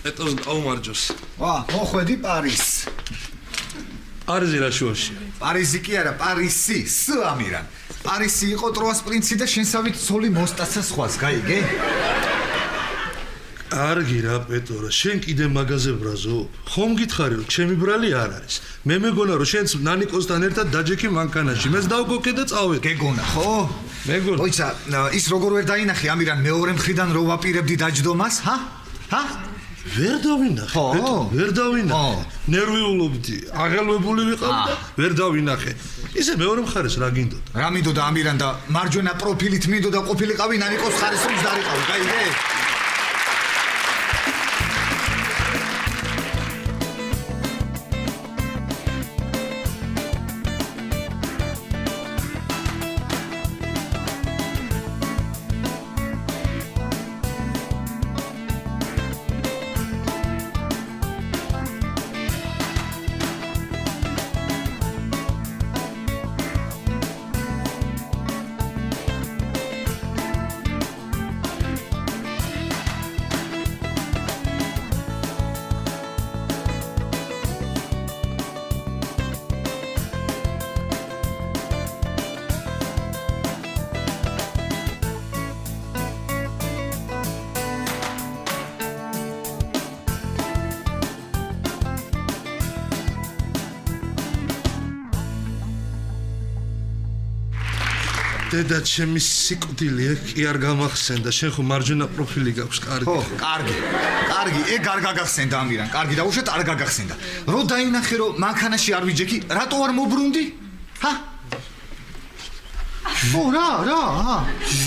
ეტოს გაუმარჯოს. მოხვედი პარიზს. პარიზი რა შუაში? პარიზი კი არა, პარისი, ამირან. პარისი იყო ტროას პრინცი და შენსავით ცოლი მოსტაცა სხვას, გაიგე? კარგი რა პეტორა, შენ კიდე მაღაზია ბრაზობ? ხომ გითხარი რომ ჩემი ბრალი არ არის? მე მეგონა რომ შენც ნანიკოსთან ერთად დაჯექი მანქანაში. მეც დავგოქე და წავედი. გეგონა, ხო? მეგონა. ოიცა, ის როგორ ვერ დაინახე ამირან მეორე მხრიდან რო ვაპირებდი დაჯდომას, ჰა? ვერ დავინახე, ვერ დავინახე. ნერვიულობდი, აღელვებული ვიყავი და ვერ დავინახე. ისე მეორე მხარეს რა გინდოდა? რა მინდოდა ამირან და მარჯვენა პროფილით მინდოდა ყოფილიყავი ნანიკოს ხარეს რომ დარიყავი, გაიგე? დედა ჩემი სიკვდილი კი არ გამახსენდა. შენ ხო მარჯვენა პროფილი გაქვს, კარგი. ხო, კარგი, ეგ არ გაგახსენდა ამირან. კარგი და უშოთ არ გაგახსენდა. რო დაინახე რომ მანქანაში არ ვიჯექი, რატო არ მოbrunდი? ჰა? რა?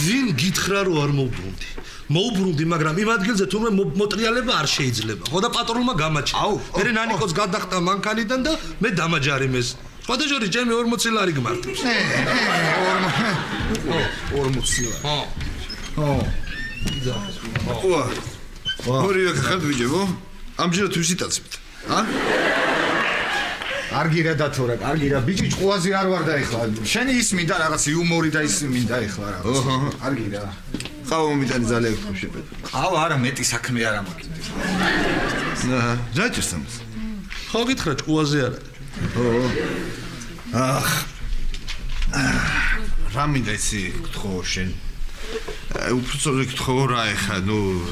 ვინ გითხრა რომ არ მოbrunდი? მოbrunდი, მაგრამ იმ ადგილზე თურმე მოტრიალება არ შეიძლება. ხო და პატრონმა გამაჩნია. მე ნანიკოს გადახტა მანქანიდან და მე დამაჯარიმეს. ხოდაშორი ჩემი 40 ლარი გმართებს. 40 ლარი. ორივე ხართ ვიჯებო? ამჯერად ვიზიტაცებთ. კარგი რა დათორა, კარგი რა. ბიჭი ჭყუაზე არ ვარ და ეხლა. შენი ის მინდა რაღაც იუმორი და ის მინდა ეხლა რა. კარგი რა. ყავა მომიტანი ძალიან გქო შეპეთ. ყავა არა, მეტი საქმე არ ამაკიდებს. რა ჭირსამს? ხო გითხრა ჭყუაზე არა. რა მინდა იცი გთხოვ შენ? უბრალოდ გთხოვ რა ეხა,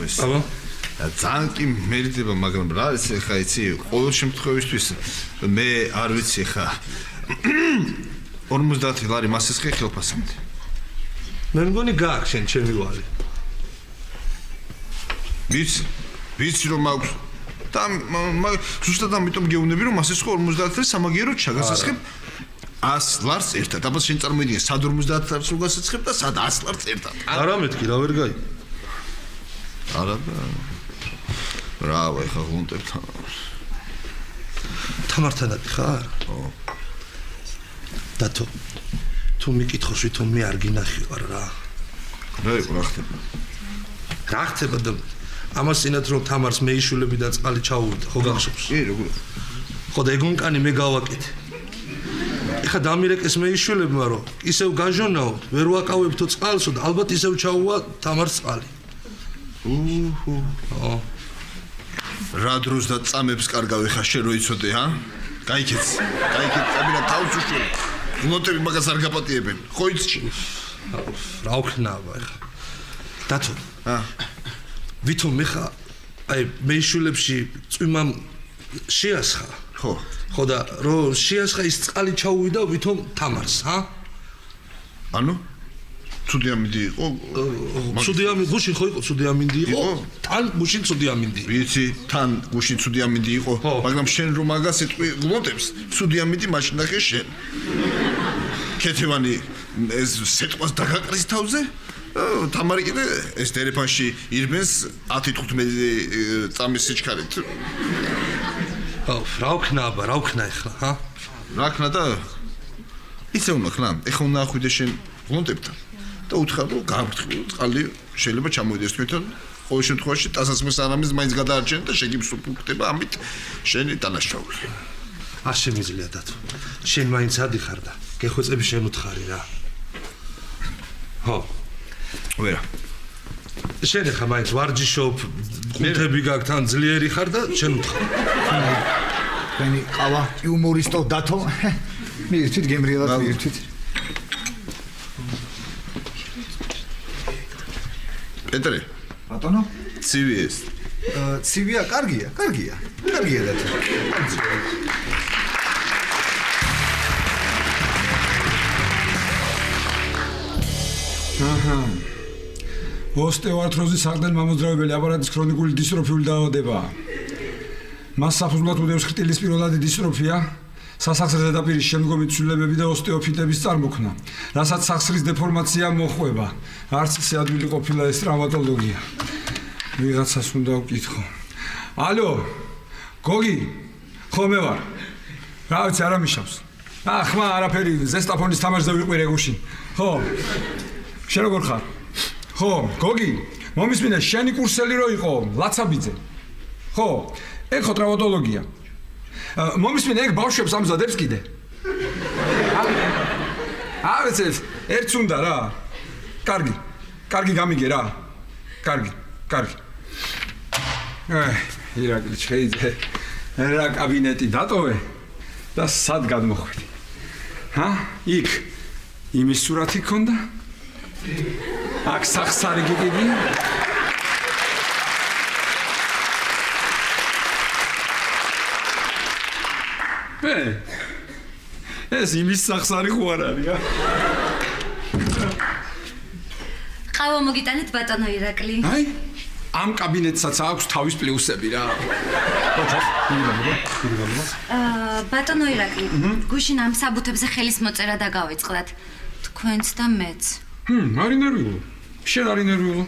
ეს. ძალიან კი მერიდება, მაგრამ რა არის ეხა იცი, ყოველ შემთხვევისთვის მე არ ვიცი ეხა 50 ლარი მასის ხელფასამდე. მე მგონი გააქვს შენ ჩემი ვალი. ვიცი რომ მაქვს და ზუსტად ამიტომ გეუბნები რომ მასის 50 ლარი სამაგიეროდ ჩაგასაცხებ 100 ლარს ერთად. აბა შენ წარმოიდგინე, სად 50 ლარს უგასაცხებ და სად 100 ლარს ერთად. არა მეთქი, რა ვერ გაიგე. არა და რავი ხა გუნდებთან. თამართან ხარ? დათო, თუ მიკითხოს ვითომ მე არ გინახივარ რა. რა იყო რა ხდება? რა ხდება და ამას წინათ რომ თამარს მეიშულები და წყალი ჩაუვიდა, ხო გახსოვს? კი, როგორ? ხო და ეგონკანი მე გავაკეთე. ეხა დამირეკეს მეიშულებმა რომ ისევ გაჟონაოთ, ვერ ვაკავებთო წყალსო და ალბათ ისევ ჩაუვა თამარს წყალი. რა დროს და წამებს კარგავ ეხა შენ რო იცოდე, ჰა? გაიქეც, წამინა თავს უშული. გლოტები მაგას არ გაპატიებენ. ხო იცი? რა ვქნავა ეხა. დათო. ვითომ ეხა აი მეიშულებში წვიმამ შეასხა. ხო და რო შეასხა ის წყალი ჩაუვიდა ვითომ თამარს, ჰა? ანუ ცუდი ამინდი იყო? ცუდი ამინდი, გუშინ ხო იყო ცუდი ამინდი იყო? თან გუშინ ცუდი ამინდი. ვიცი, თან გუშინ ცუდი ამინდი იყო, მაგრამ შენ რომ მაგას იტყვი გლოტებს, ცუდი ამინდი მაშინ ნახე შენ. ქეთევანი ეს სიტყვას დაგაკრის თავზე? თამარი კიდე ეს დერეფანში ირბენს 10-15 წამის სიჩქარით. რა ვქნა ეხლა, ჰა? რა ქნა და ისე უნდა ხნა, ეხლა უნდა ახვიდე შენ გლონტებთან და უთხრა რომ გააფრთხილო წყალი შეიძლება ჩამოვიდეს თვითონ, ყოველ შემთხვევაში ტასასმეს არამის მაინც გადაარჩენ და შეგიფსუფუქდება ამით შენი დანაშაული. არ შემიძლია დათო. შენ მაინც ადიხარ და გეხვეწები შენ უთხარი რა. ხო. ვერა. შენ ხა მაინც ვარჯიშობ, ყუთები გაქვს თან ძლიერი ხარ და შენ უთხრა. თქვენი ყავა იუმორისტო დათო. მიირთვით გემრიელად მიირთვით. პეტრე, ბატონო, ცივი ეს. ცივია, კარგია. კარგია დათო. აჰა. ოსტეოარტროზის საყრდენ მამოძრავებელი აპარატის ქრონიკული დისტროფიული დაავადებაა. მას საფუძვლად უდევს ხრტილის პირველადი დისტროფია, სასახსრე ზედაპირის შემდგომი ცვლილებები და ოსტეოფიტების წარმოქმნა, რასაც სახსრის დეფორმაცია მოჰყვება. არც ისე ადვილი ყოფილა ეს ტრავმატოლოგია. ვიღაცას უნდა ვკითხო. ალო, გოგი, ხო მე ვარ. რა ვიცი, არა მიშავს. ხმა არაფერი, ზესტაფონის თამაშზე ვიყვირე გუშინ. ხო. შენ როგორ ხარ? ხო, გოგი, მომისმინე შენი კურსელი რო იყო, ლაცაბიძე. ხო, ეგ ხო ტრავმატოლოგია. მომისმინე ეგ ბავშვებს ამზადებს კიდე. ავეცეთ, ერთს უნდა რა. კარგი გამიგე რა. კარგი. ირაკლი ჩხეიძე, რა კაბინეტი დატოვე და სად გადმოხვედი? იქ იმის სურათი ქონდა? აქ სახსარი გიგიდი? ეს იმის სახსარი ხო არ არის? ყავა მოგიტანეთ ბატონო ირაკლი. აი, ამ კაბინეტსაც აქვს თავის პლუსები რა. ბატონო ირაკლი, გუშინ ამ საბუთებზე ხელის მოწერა დაგავიწყდათ. თქვენც და მეც. არ ინერვიულო. შენ არ ინერვიულო.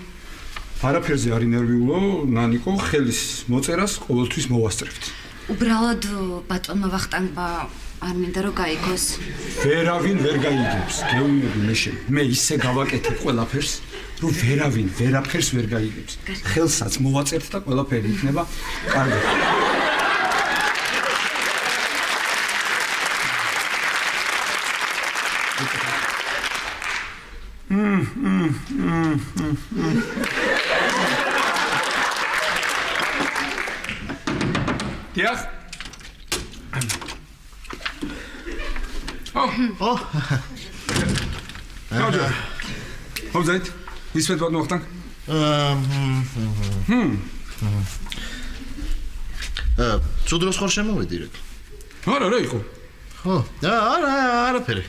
არაფერზე არ ინერვიულო, ნანიკო, ხელის მოწერას ყოველთვის მოვასწრებთ. უბრალოდ ბატონმა ვახტანგმა არ მინდა რომ გაიგოს. ვერავინ ვერ გაიგებს. გეუბნები მე შენ. მე ისე გავაკეთებ ყველაფერს, რომ ვერავინ ვერაფერს ვერ გაიგებს. ხელსაც მოვაწერთ და ყველაფერი იქნება კარგი. დიახ. ხოძეთ, ვისმეთ ბატონო ვახტანგ? თუ დროს ხარ შემოვედი რა? არა იყო. ხო, არაფერი.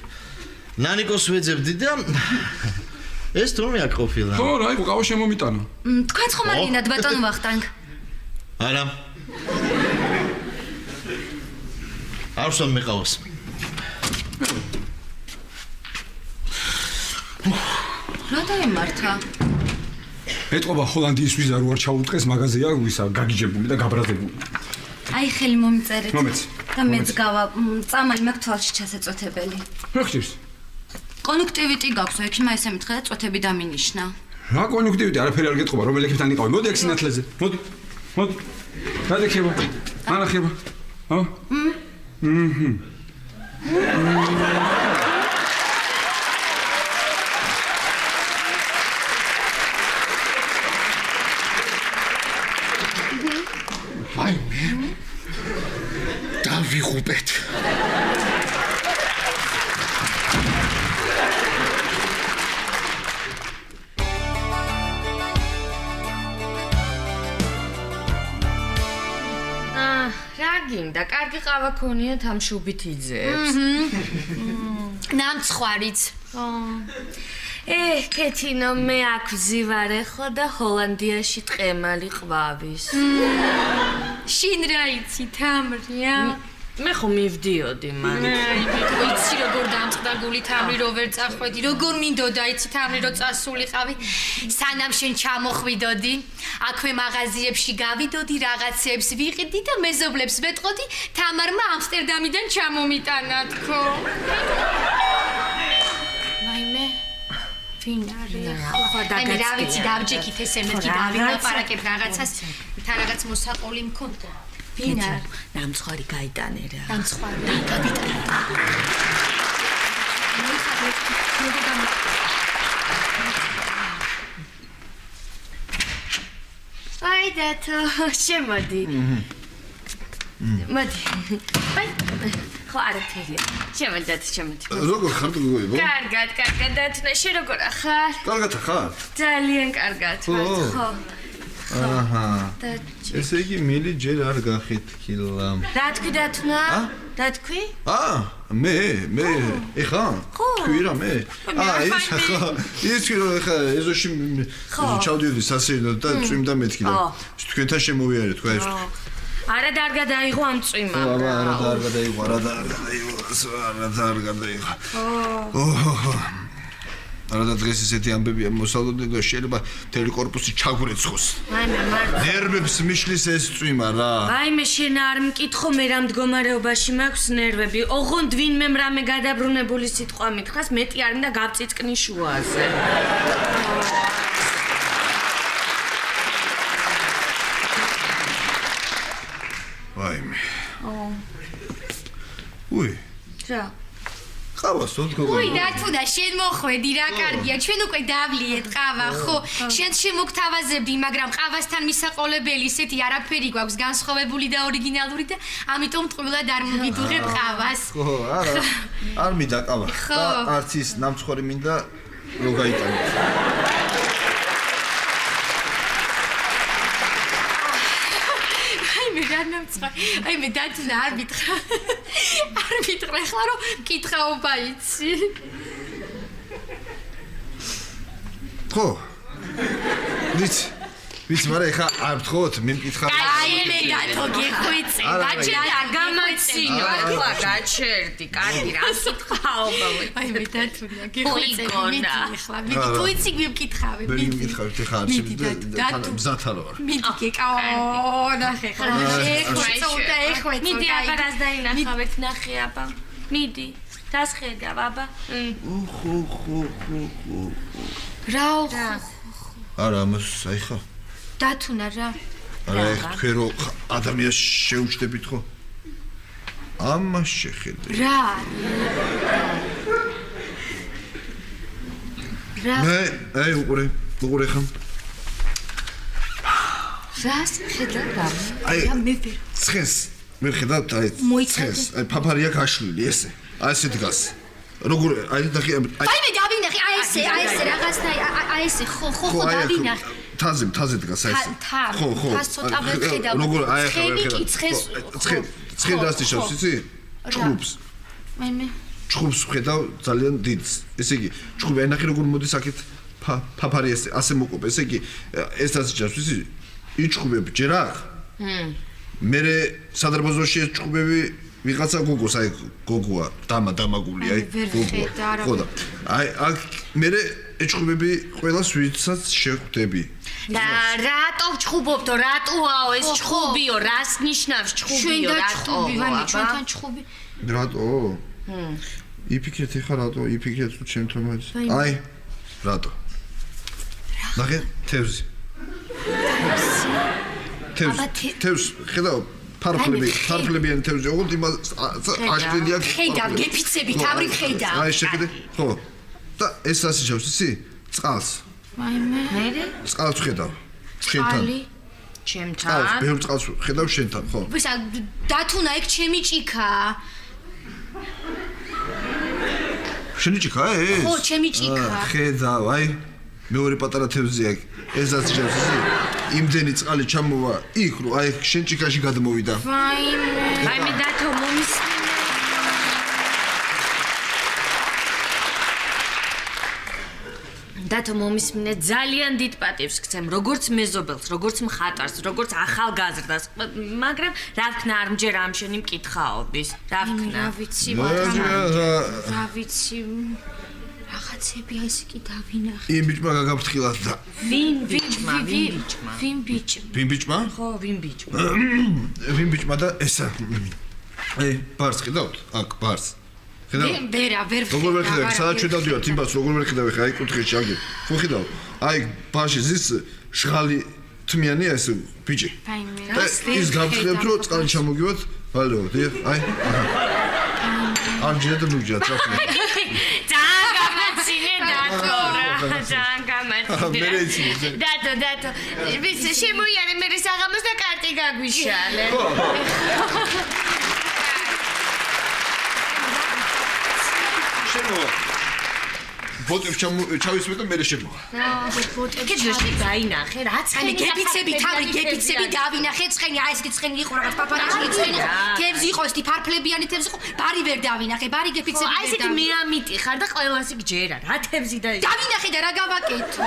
ნანიკოს ვეძებდი და ეს თურმე აქ ყოფილა. ხო, რა იყო, ყავა შემომიტანა. თქვენც ხომ არ გინდათ ბატონო ვახტანგ? არა. არ ვსვამ მეყავს. რა დაემართა? ეტყობა ჰოლანდიის ვიზა რო არ ჩაუტყეს მაღაზია ვისა გაგიჯებული და გაბრაზებული. აი ხელი მომწერეთ. მომეცი. და მეც გავა წამალი მაქვს თვალში ჩასაწოთებელი. რა ხდება? კონექტივიტი გაქვს, ექიმა ესე მითხრა და წოთები დამინიშნა. რა კონექტივიტი, არაფერი არ გეტყობა, რომელ ექიმთან იყავი? მოდი აქ სინათლეზე. მოდი. რა დაგხება? ანახება. აი მე დავიღუპეთ. გინდა, კარგი ყავა ქონიათ ამ შუბით იძებს. ნამცხვარიც. კეთინო, მე აქ ვზივარე ხო და ჰოლანდიაში ტყემალი ყვავის. შინ რა იცი, თამრია? მე ხო მივდიოდი მან. იცი როგორ დამწყდა გული თამრი რო ვერ წახვედი, როგორ მინდოდა იცი თამრი რო წასულიყავი. სანამ შენ ჩამოხვიდოდი, აქვე მაღაზიებში გავიდოდი, რაღაცებს ვიყიდი და მეზობლებს ვეტყოდი, თამარმა ამსტერდამიდან ჩამომიტანა თქო. მაიმე ვინ არის? აი მე რა ვიცი, დავჯექით ესე მეთქი დავილაპარაკებ რაღაცას, თან რაღაც მოსაყოლი მქონდა. ვინ არის? ნამცხვარი გაიტანე რა. ნამცხვარი. დათო, შემოდი. მოდი. აი, ხო არაფერია. შემოდი დათო, შემოდი. როგორ ხარ გოგოებო? კარგად, დათო, შენ როგორ ხარ? კარგად ხარ? ძალიან კარგად ვარ, ხო. აჰა. დაჭი. ესე იგი მილი ჯერ არ გახეთქილა. რა თქვი დათნა? რა თქვი? მე ეხა? ხო. თქვი რა მე? ის მე ხა ის რო ეხა ეზოში ჩავდიოდი სასეირნოდ და წვიმდა მეთქი და თქვენთან შემოვიარე თქვა ეს. არა დარგა დაიღო ამ წვიმა. არა დაიღო. არა და დღეს ესეთი ამბებია მოსალოდნე და შეიძლება მთელი корпуსი ჩაგვრეცხოს. აიმე მარტო. ნერვებს მიშლის ეს წვიმა რა. აიმე შენ არ მკითხო მე რა მდგომარეობაში მაქვს ნერვები. ოღონდ ვინმე რამე გადაბრუნებული სიტყვა მითხრას მეტი არ მინდა გავწიწკნი შუაზე. აიმე. უი. რა? ყავას თქო. უი დათუნა შენ მოხვედი რა კარგია ჩვენ უკვე დავლიეთ ყავა ხო შენ შემოგთავაზებდი მაგრამ ყავასთან მისაყოლებელი ისეთი არაფერი გვაქვს განსხვავებული და ორიგინალური და ამიტომ ტყუილად არ მოგიდუღებ ყავას ხო არა არ მინდა ყავა და არც ის ნამცხვარი მინდა რო გაიტანო აი მე დათუნა არ მითხრა ახლა რომ კითხაობა იცი ხო ვიცი მაგრამ ეხა არ ვთხოვოთ მე მკითხა აი მე დათო გიხვიცი გაჩერდა გამაცინო ახლა გაჩერდი კარგი რა სიტყვაობა აი მე დათუნა გიხვიცი მიდი ახლა მიდი თუ იცი გვიმკითხავე მე მკითხავთ ეხა არ შეიძლება მზათარო ვარ მიდი გეკაო ნახე ხა ეხლა მიდი აბას დაინახავთ ნახე აბა მიდი დასხედავ აბა ხო რა არა ამას აი ხა დათუნა რა არა ეხ თქვენ რო ადამიანს შეუჩდებით ხო ამას შეხედე რა მე აი უყურე ხა რას ხედავ რა აი მე ცხენს მე ხედავ აი ცხენს აი ფაფარია გაშლილი ესე აი ესე დგას როგორ აი ნახე აი მე დავინახე აი ესე რაღაცნაი აი ესე ხო დავინახე თაზე დგას აი ესე ხო თას ცოტა ვხედავ როგორ აი ცხენ დასტიშავს იცი ჭუბს მე ჭუბს ვხედავ ძალიან დიდს ესე იგი ჭუბი აი ნახე როგორ მოდის აქეთ ფაფარი ესე ასე მოყვება ესე იგი ეს დასტიშავს იცი იჭუბები ჯერ აქ მე სადარბაზოში ეს ჭუბები ვიღაცა გოგოს აი გოგოა დამაგული აი გოგოა ხო და აი აქ მე ეჭუბები ყველას ვიცაც შეხვდები და რატო ჭუბობდო რატოაო ეს ჭუბიო რას ნიშნავს ჭუბიო რატო ჩვენთან ჭუბი რატო იფიქრეთ ეხა რატო იფიქრეთ თუ ჩემთან აი რატო ნახე თევზი თევზი ხედავ ფარფლებიანი თევზი ოღონდ იმას აშლილია ხედავ გეფიცებით ავრი ხედავ აი შეხედე ხო და ეს ასიჩავს ისი წყალს აი მე წყალს ხედავ შენთან ჩემთან ბევრ წყალს ხედავ შენთან ხო ვისა დათუნა ეგ ჩემი ჭიქაა შენი ჭიქაა ეს ხო ჩემი ჭიქაა ხედავ აი მეორე პატარა თევზია ეს ასიჩავს ისი იმდენი წყალი ჩამოვა იქ რო აი შენ ჭიქაში გადმოვიდა აი მე დათო მომისმინე დათო მომისმინე ძალიან დიდ პატივს გცემ როგორც მეზობელს როგორც მხატვარს როგორც ახალგაზრდას მაგრამ რა ვქნა არ მჯერა ამ შენი მკითხაობის რა ვქნა რა ვიცი რაღაცები ასე კი დავინახე იმ ბიჭმა გაგაფრთხილად და ვინ ბიჭმა ხო ვინ ბიჭმა და ესა აი ბარს ხედავთ აქ ბარს ხედავ ვერ როგორ ვერ ხედავ სადაც შედავდივართ იმ ბარს როგორ ვერ ხედავ ხა აი კუთხეში აგი ხო ხედავ აი ბარში ზის ჟღალი თმიანია ეს ბიჭი და ის გამწრებთ რომ წყალი ჩამოგივათ ბალო დიახ აი არ ჯერა და მიგჯა წაფი გამაცინე დათო რა ძალიან გამარჯობა. დადო. ვის შემოიარე მე საღამოს და კარტი გაგვიშალე. შემოვა. ბოტებს ჩავისმე და მე შემოვა. ბოტებში დაინახე რაც ხანი გებიცები თავი გებიცები დავინახე ცხენი აი ეს ცხენი იყო რაღაც პაპარაჩი ცხენი თევზი იყო ეს ფარფლებიანი თევზი იყო ბარი ვერ დავინახე ბარი გებიცები აი ესეთი მე ამიტი ხარ და ყველას იქ ჯერა რა თევზი და დავინახე და რა გავაკეთო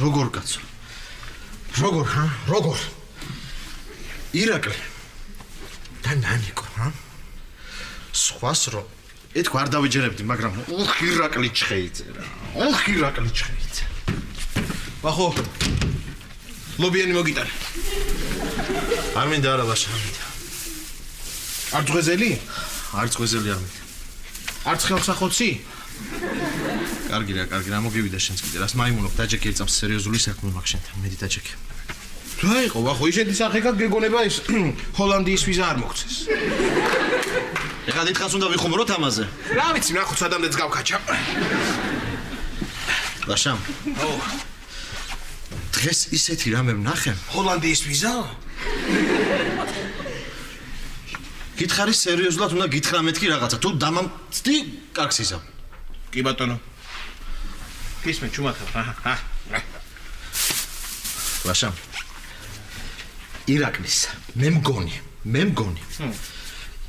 როგორ კაცო როგორ ირაკლი და ნანიკო სხვას რო ეთქვა არ დავიჯერებდი მაგრამ ირაკლი ჩხეიწერა ვახო ლობიანი მოგიტარე არ მინდა არა ბაშა არ ძღვეზელი არ მინდა არც ხელსახოცი კარგი რა მოგივიდა შენც კიდე რას მაიმუნობ დაჯექი ერთ წამს სერიოზული საქმე მაქვს შენთან მედი დაჯექი რა იყო ვახო ისეთი სახეკად გეგონება ეს ჰოლანდიის ვიზა არ მოგცეს ეხლა დიდხანს უნდა ვიხუმროთ ამაზე რა ვიცი ნახოთ სადამდეც გავქაჩა ბაშამ დღეს ისეთი რამე ვნახე ჰოლანდიის ვიზა გითხარი სერიოზულად უნდა გითხრა მეთქი რაღაცა თუ დამამწდი კარგს იზამ კი ბატონო ისმე ჩუმათა ბაშამ ირაკლის მე მგონი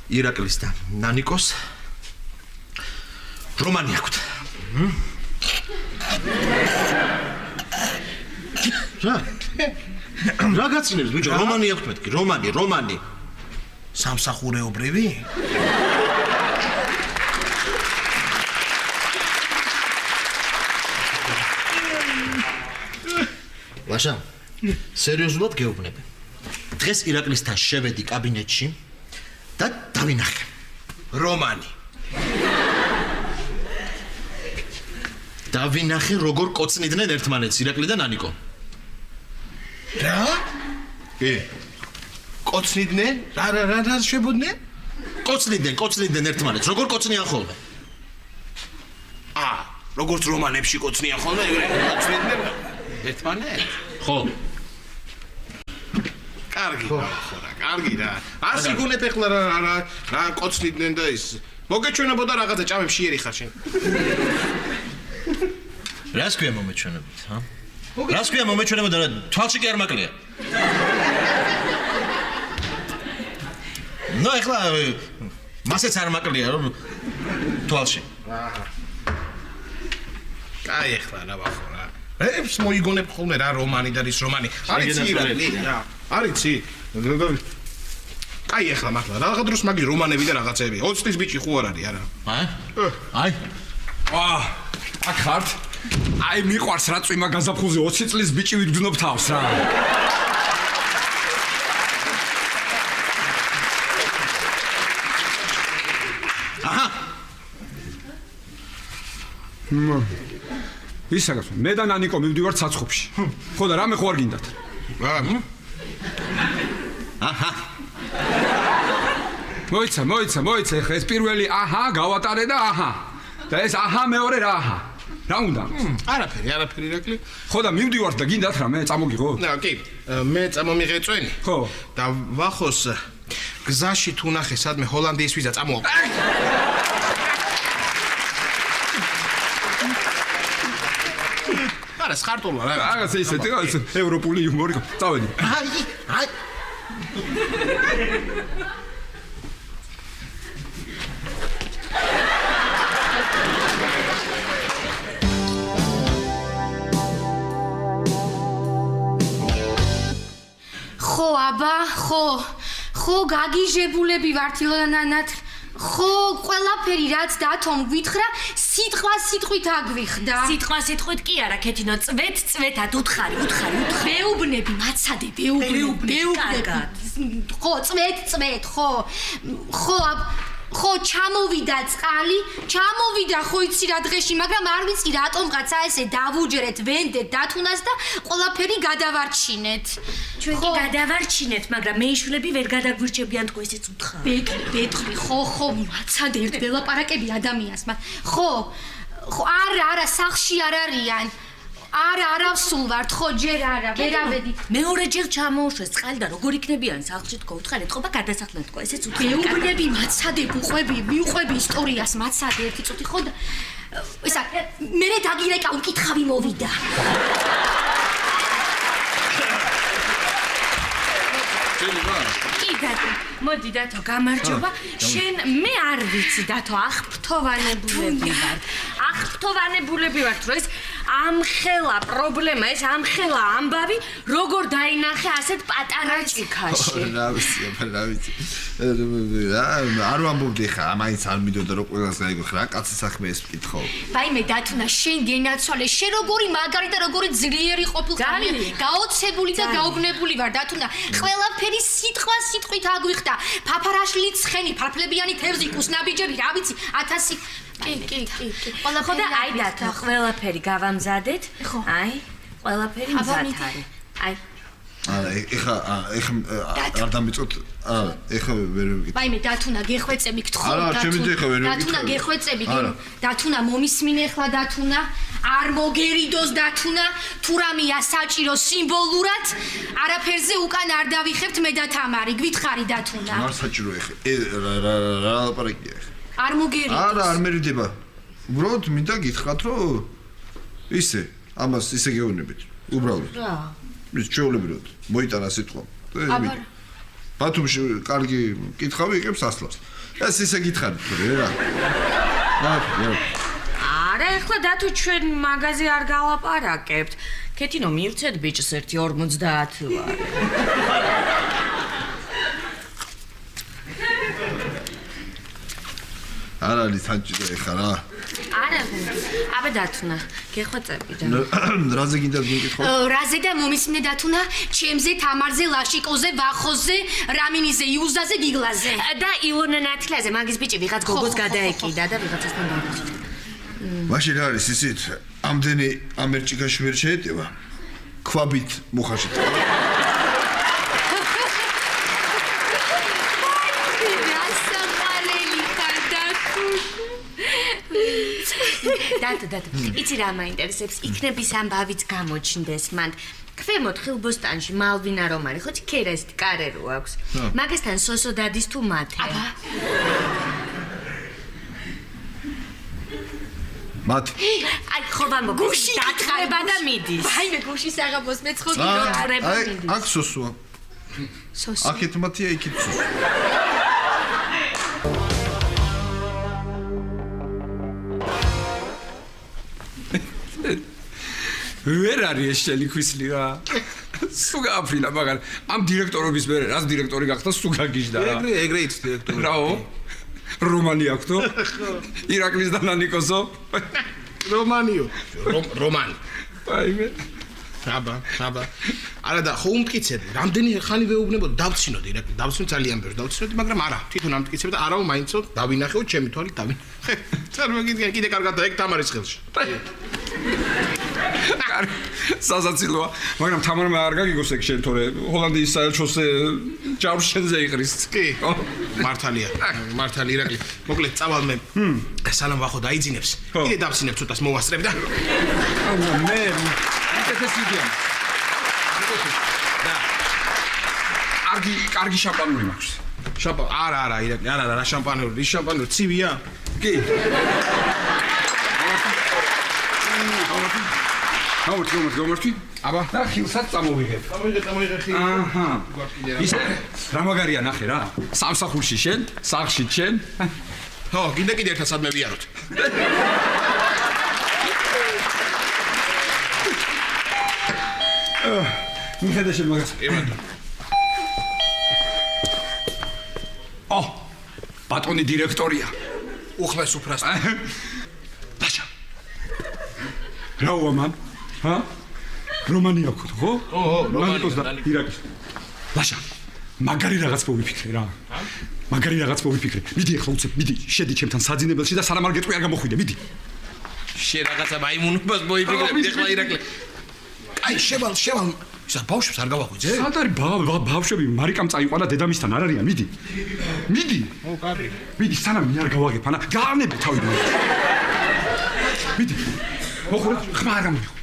ირაკლის და ნანიკოს რომანი აქვთ რა გაცინებს ბიჭო რომანი აქვთ მეთქი რომანი სამსახურეობრივი ბაშამ სერიოზულად გეუბნები დღეს ირაკლისთან შევედი კაბინეტში და დავინახე რომანი როგორ კოცნიდნენ ერთმანეთს ირაკლი და ნანიკო რა? კი კოცნიდნენ? რა შებოდნენ? კოცნიდნენ ერთმანეთს როგორ კოცნიან ხოლმე როგორც რომანებში კოცნიან ხოლმე კოცნიდნენ ერთმანეთს? ხო კარგი რა ასე გუნებ ეხლა რა კოცნიდნენ და ის მოგეჩვენებოდა რაღაცა ჭამებში იერი ხარ შენ რას ქვია მომეჩვენებოთ რას ქვია მომეჩვენებოდა რა თვალში კი არ მაკლია ნო ეხლა მასეც არ მაკლია რომ თვალში კაი ეხლა რა ვახო რა ებს მოიგონებ ხოლმე რა რომანი და ის რომანი არიცი ირაკლი არიცი კაი ეხლა მართლა რა დღეს მაგი რომანები და რაღაცები 20 წლის ბიჭი ხო არ არის არა აი აქ ხართ აი მიყვარს რა წვიმა გაზაფხულზე 20 წლის ბიჭი ვიდგნობ თავს რა ისაგას მე და ნანიკო მივდივართ საცხობში ხო და რამე ხო არ გინდათ მოიცა ხა ეს პირველი გავატარე და და ეს მეორე რა რა უნდა არაფერი ირაკლი ხო და მივდივართ და გინდათ რა მე წამოგიღო კი მე წამომიღეწვენი ხო და ვახოს გზაში თუ ნახე სადმე ჰოლანდიის ვიზა წამოაყვა არა სხარტულმა რა რაღაც ისეთი რა ევროპული იუმორი წავედი აი ხო აბა ხო გაგიჟებულები ვართ ილანანათ ხო ყველაფერი რაც დათომ გვითხრა სიტყვით აგვიხდა სიტყვით კი არა ქეთინო წვეთად უთხარი მეუბნები მაცადე მეუბნები ხო წვეთ ხო ხო, ჩამოვიდა წყალი, ჩამოვიდა ხო იცი რა დღეში, მაგრამ არ ვიცი რატომღაცა ესე დავუჯერეთ ვენდეთ დათუნას და ყველაფერი გადავარჩინეთ. ჩვენ კი გადავარჩინეთ, მაგრამ მეიშვილები ვერ გადაგვირჩებიან თქო ესეც უთხრა. ბეტრი, ხო, მაცადე ერთ ველაპარაკები ადამიანს, ხო, არა, სახლში არ არიან. არა ვსულ ვართ, ხო, ჯერ არა, ვერავედი. მეორეჯერ ჩამოუშვეს წყალი და როგორ იქნებიან სახლში თქო, უთხარეთ ხობა გადასახლდნენ თქო, ესეც უთხრა. მეუბნები მაცადე, მიუყვები ისტორიას მაცადე ერთი წუთი ხო და ისა მე დაგირეკა უკითხავი მოვიდა. კი დათო, მოდი დათო, გამარჯობა. შენ მე არ ვიცი დათო, აღფრთოვანებულები ვართ, რომ ეს ამხელა პრობლემა, ეს ამხელა ამბავი როგორ დაინახე ასეთ პატარა ჭიქაში. რა ვიცი. არ ვამბობდი ხა, მაინც არ მინდოდა რომ ყველას გაიგო რა, კაცის საქმე ეს ვკითხო. ვაიმე დათუნა, შენ გენაცვალე, შენ როგორი მაგარი და როგორი ძლიერი ყოფილიყავი, გაოცებული და გაუგნებული ვარ დათუნა. ყველაფერი სიტყვით აგვიხდა. ფაფარაშლი ცხენი, ფარფლებიანი თევზი, კუსნაბიჯები, რა ვიცი, 1000 კი. ხო და აი დათო, ყველაფერი გავამზადეთ. აი, ყველაფერი მზად არის. აი ეხა არ დამიწოთ. ეხა ვერ ვიგეთ. ვაიმე დათუნა, გეხვეწები გთხოვ. არა, ჩემი ეხა ვერ ვიგეთ. დათუნა, გეხვეწები. დათუნა, მომისმინე ახლა დათუნა. არ მოგერიდოს დათუნა, თუ რამეა საჭირო სიმბოლურად, არაფერზე უკან არ დავიხებთ მე და თამარი, გვითხრი დათუნა. არ საჭირო ეხა. რა ლაპარაკია ეხა? არ მოგერიდოს. არა, არ მერიდება. უბრალოდ მინდა გითხრათ, რომ ისე, ამას ისე გეუბნებით. უბრალოდ. რა? ის ჩვეულებრივად მოიტანა სიტყვა. აბა. ბათუმში კარგი კითხავი იკებს ასლავს. ეს ისე გითხარით, რა. არა, ეხლა დათო ჩვენ მაღაზი არ გალაპარაკებთ. ქეთინო მივცეთ ბიჭს 1.50 ლარი. არ არის საჭირო ეხა რა. არა, აბა დათუნა, გეხვეწები და. რაზე გინდა გიკითხო? რაზე და მომისმინე დათუნა, ჩემზე, თამარზე, ლაშიკოზე, ვახოზე, რამინიზე, იუზაზე, გიგლაზე. და ილონა ნათლაზე, მაგის ბიჭი ვიღაც გოგოს გადაეკიდა და ვიღაცასთან დაგვიწყდა. მაშინ რა არის ისიც, ამდენი ამერჭიკაში ვერ შეეტევა. ქვაბით მუხაში. დათო, იცი რა მაინტერესებს, იქნების ამბავიც გამოჩნდეს მანდ. ქვემოთ ხილბოსტანში მალვინა რომ არის, ხო ქერასით კარერო აქვს. მაგასთან სოსო დადის თუ მათე. აბა. მათ. აი, ხო ვამბობ, დათხრება და მიდის. აიმე გუშის აღაბოს მეცხოდი რა რა. ხრება მიდის. აქ სოსოა. სოსო. აქეთ მათია, იქით სოსო. ვერ არის ეს შენი ქვისლი რა. სუგა აფრინა მაგარ. ამ დირექტორობის მერე რას დირექტორი გახდა სუგა გიჟდა რა. ეგრე იც დირექტორი. რაო? რომანი აქვს? ირაკლის და ნანიკოსო? რომანიო. რომანი. აიმე. აბა. არა და ხო უმტკიცებდი, რამდენი ხანი ვეუბნებოდი, დავცინოდი, დავცინო ძალიან ბევრს, დავცინოდი, მაგრამ არა, თვითონ ამტკიცებდი და არავა მაინცო დავინახეო ჩემი თვალით დავინახე. წარმოგიდგენ, კიდე კარგად და ეგ თამარის ხელში. სასაცილოა, მაგრამ თამარმა არ გაგიგოს ეგ შენ თორე ჰოლანდიის საელჩოს ჯავრს შენზე იყრის. კი. მართალია ირაკლი. მოკლედ წავალ მე. სალამ ვახო დაიძინებს. კიდე დავცინებ ცოტას მოვასწრებ და მე ეს იდეა. კარგი შამპანური მაქვს. არა, ირაკლი, არა, რა შამპანური, ის შამპანური ცივია? კი. გამორჩი. აბა, და ხილსაც წამოვიღებ. წამოიღე ხილი. აჰა. ისე რა მაგარია ნახე რა. სამსახურში შენ, სახლში შენ. ხო, კიდე ერთად სადმე ვიაროთ. მიხედა შენ მაგას. ბატონი დირექტორია. უხლეს უფრასთან. ბაშა. რაოა მან? რომანი აქვს ხო? რომანი. ირაკის. ბაშა. მაგარი რაღაც მოვიფიქრე რა. მაგარი რაღაც მოვიფიქრე. მიდი ახლა უცებ, მიდი, შედი ჩემთან საძინებელში და სანამ არ გეტყვი არ გამოხვიდე, მიდი. შე რაღაცა მაიმუნობას მოიფიქრებდი ახლა ირაკლი. აი შევალ. ისა ბავშვებს არ გავახვიძე? სად არის ბავშვები მარიკამ წაიყვანა დედამისთან არ არიან, მიდი. მიდი. ო, კარგი. მიდი, სანამ მე არ გავაგებ, ანა, გაანებე თავი. მიდი. მოხურე, ხმა არ გამოდიხო.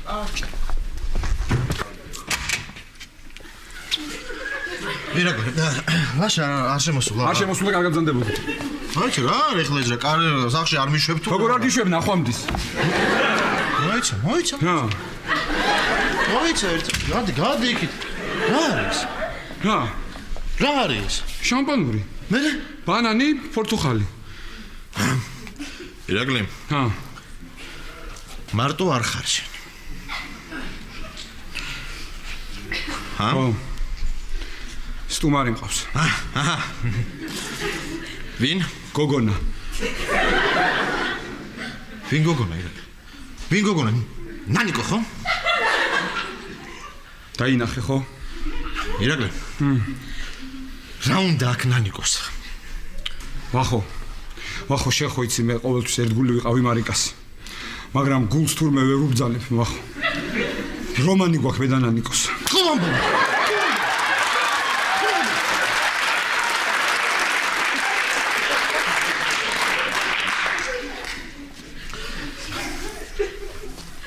ირაკლი, ლაშა არ შემოსულა. არ შემოსულა კარგად ბრძანდებოდი. მოიცა რა, ეხლა ეს რა კარი სახში არ მიშვებ თუ. როგორ არ გიშვებ ნახვამდის? მოიცა. რა. მოიცა ერთ. გადი იქით. რა არის? რა არის? შამპანური. მე? ბანანი, პორტუხალი. ირაკლი, მარტო არ ხარ შენ. ხო. სტუმარი მყავს. ვინ? გოგონა. ვინ გოგონა ირაკლი? ვინ გოგონა? ნანიკო ხო? დაინახე ხო? ირაკლი. რა უნდა აქ ნანიკოს? ვახო შეხო იცი მე ყოველთვის ერთგული ვიყავი მარიკას. მაგრამ გულს თურმე ვერ უბძალებ ვახო. რომანი გვაქვს მე და ნანიკოს. ხომბო.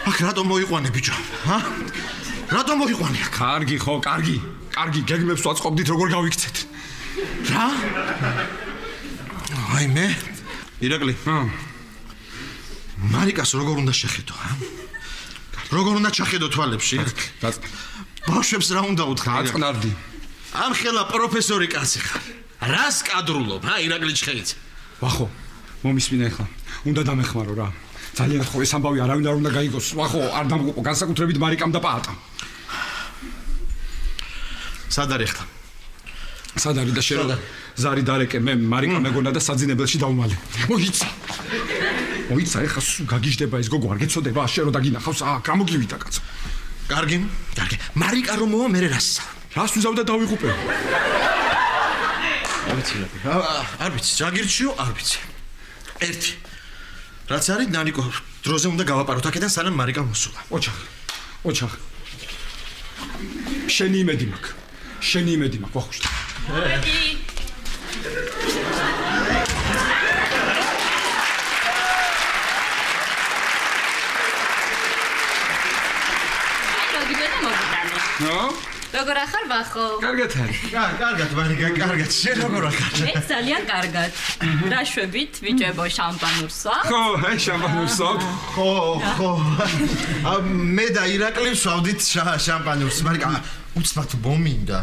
აქ რატომ მოიყვანე ბიჭო? რატომ მოიყვანე აქ? კარგი ხო, კარგი, გეგმებს ვაწყობდით როგორ გავიქცეთ. რა? აი მე ირაკლი. მარიკას როგორ უნდა შეხედო, როგორ უნდა ჩახედო თვალებში? ბავშვებს რა უნდა უთხრა? აწყნარდი. ამ ხელა პროფესორი კაცი ხარ. რას კადრულობ, ირაკლი ჩხეიც? ვახო, მომისმინე ხა. უნდა დამეხმარო რა. ძალიან ხო ეს ამბავი არავინ არ უნდა გაიგოს. ვახო, არ დამღუყო განსაკუთრებით მარიკამ და პაატამ. სად არის ხა? სად არის და შენ ზარი დარეკე მე მარიკა მეგონა და საძინებელში დავმალე. მოიცა ეხა სულ გაგიჟდება ეს გოგო არ გეცოდება შენ რო დაგინახავს გამოგივიდა კაცო. კარგი. მარიკა რომ მოვა მე რასა? რას ვიზავდა დავიღუპე? არ ვიცი, რა გირჩიო, არ ვიცი. ერთი. რაც არის ნანიკო დროზე უნდა გავაპაროთ აქედან სანამ მარიკა მოსულა. ოჩახ. შენი იმედი მაქვს, ვახუშტი. როგორ ახარ ვახო? კარგად არის. კარგად მარიკა, კარგად. შენ როგორ ახარ? მე ძალიან კარგად. რა შვებით, ბიჭებო, შამპანურსა? ხო, აი შამპანურს აქვს. ხო. მე და ირაკლი ვსვავდით შამპანურს. მარიკა, უცბად მომინდა.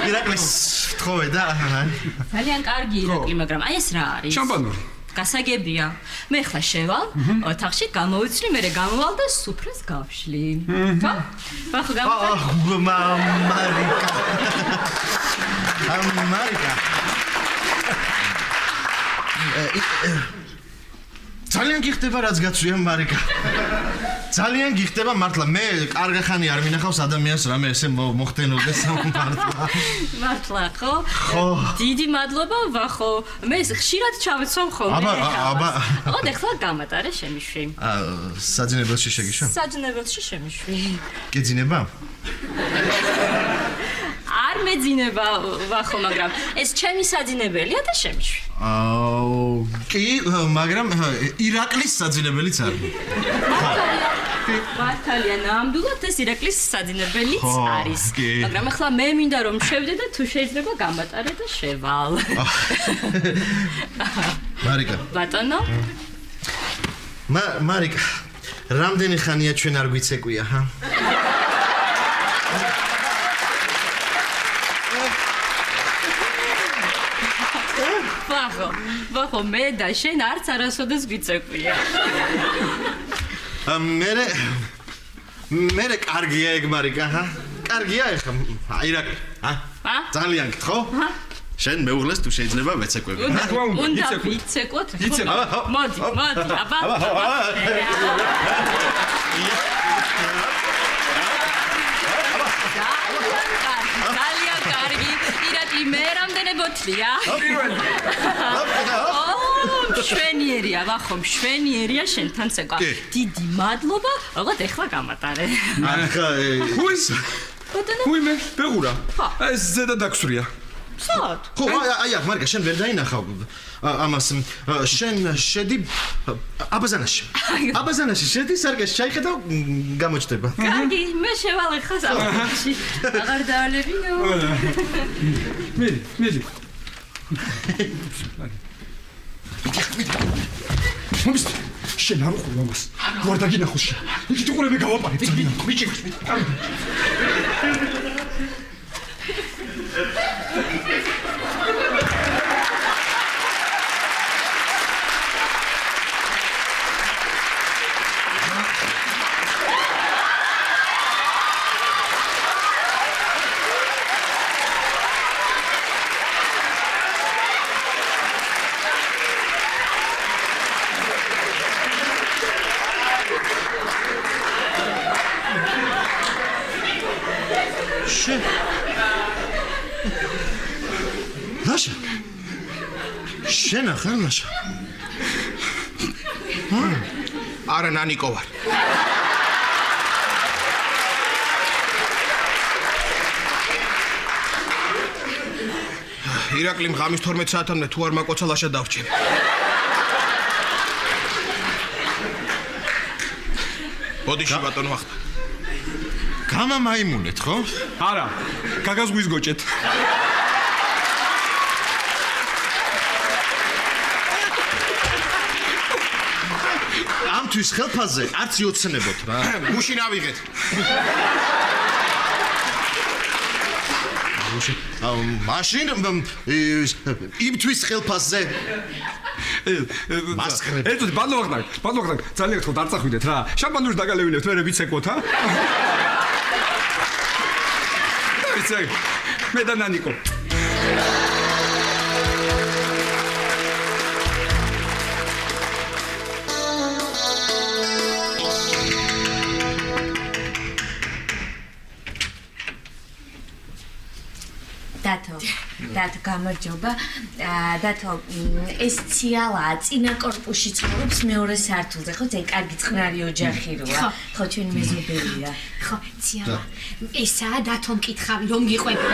ირაკლის თხოვე და ძალიან კარგი ირაკლი, მაგრამ აი ეს რა არის? შამპანური. გასაგებია. მე ხლა შევალ, ოთახში გამოვიცვლი, მე გამოვალ და სუფრას გავშლი. ხო? ვახო გამოვალი. მარიკა. ძალიან გიხდება რაც გაცვია მარიკა. ძალიან გიხდება მართლა მე კარგა ხანი არ მინახავს ადამიანს რამე ესე მოხდენოდეს მართლა ხო? დიდი მადლობა ვახო. მე ხშირად ჩავეცვამ ხოლმე. აბა. ოდე ხლა გამატარე შემიშვი. საძინებელში შეგიშვა? საძინებელში შემიშვი. გეძინება? არ მეძინება ვახო, მაგრამ ეს ჩემი საძინებელია და შემიშვი. კი, მაგრამ ირაკლის საძინებელიც არის. მართალია, ნამდვილად ეს ირაკლის საძინებელიც არის. მაგრამ ახლა მე მინდა რომ შევდე და თუ შეიძლება გამატარე და შევალ. მარიკა. ბატონო? მარიკა, რამდენი ხანია ჩვენ არ გვიცეკვია, ჰა? ვახო, მე და შენ არც არასოდეს გვიცეკვია. მე კარგია ეგ მარიკა, ჰა? კარგია ეხა, ირაკლი, ჰა? ძალიან გითხო? შენ მეუღლეს თუ შეიძლება ვეცეკვები. უნდა ვიცეკვოთ. მოდი, აბა. ძალიან კარგი. პირველი მე რამდენი ბოთლია? მშვენიერია, ვახო, მშვენიერია შენთან ცეკვა. დიდი მადლობა, როგორც ეხლა გამატარე. ხუის ხუიმე ბეღურა ეს ზედა დაქსვრია სად? ხო, აი, მარგა, შენ ვერ დაინახავ ამას. შენ შედი აბაზანაში. აბაზანაში შედი, სარგეში ჩაიხედავ, გამოჩდება. კარგი, მე შევალ ეხლა საფრთხეში. აღარ დავალებინო. მიდი მომის შენ არ უყურე ამას ვარ დაგინახოს შენ იქით უყურე მე გავაპარებ ძალიან მიჭი ლაშა შენ ახალ ლაშა არა ნანიკო ვარ ირაკლიმ ღამის 12 საათამდე თუ არ მაკოცა ლაშა დავრჩები ბოდიში ბატონო ახლა გამამაიმუნეთ ხო? არა გაგას გვიზგოჭეთ ამთვის ხელფასზე არც იოცნებოთ რა. გუშინ ავიღეთ. მაშინ იმთვის ხელფასზე მასკრები. ერთად ბადლოღდან ძალიან ხო დარწახვიდეთ რა. შამპანურს დაგალევინებთ მე ვიცეკოთ ჰა? ვიცე. მე და ნანიკო. დათო გამარჯობა. დათო ეს ციალა წინა კორპუსში ცხოვრობს მეორე სართულზე, ხო? ძალიან კარგი წყნარი ოჯახი როა. ხო, ჩვენი მეზობელია. ხო, ციალა. ესაა დათო მკითხავი, რომ გიყვები.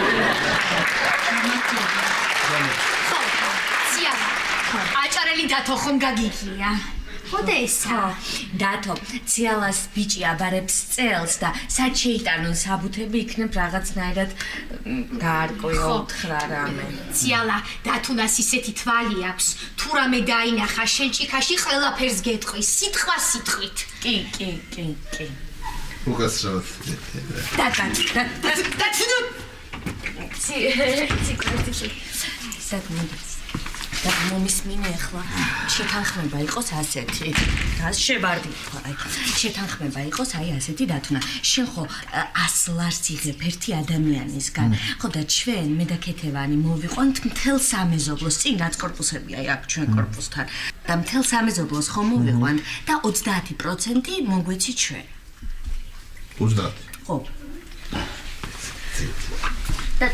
ხო, ციალა. აჭარელი დათო ხომ გაგიგია? ხოდესა დათო ციალას ბიჭი აბარებს წელს და სად შეიტანონ საბუთები იქნებ რაღაცნაირად გაარკვიო უთხრა რამე ციალა დათუნას ისეთი თვალი აქვს თუ რამე დაინახა შენ ჭიქაში ყველაფერს გეტყვის სიტყვით კი უკაცრავად დათუნო და მომის მინე ახლა შეთანხმება იყოს ასეთი. რას შევარდი თქვა? შეთანხმება იყოს აი ასეთი დათუნა. შენ ხო 100 ლარს იღებ ერთი ადამიანისგან. ხო და ჩვენ მე და ქეთევანი მოვიყვანთ მთელ სამეზობლოს წინ რაც კორპუსები აი აქ ჩვენ კორპუსთან. და მთელ სამეზობლოს ხო მოვიყვანთ და 30% მოგვიცით ჩვენ. 30? ხო. და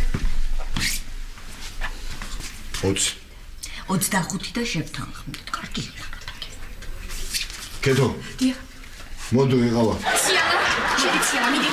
20 25 და შევთანხმდით. კარგი. კეთო. დიახ. მოდი ვიყავა. ციალა, მიდი.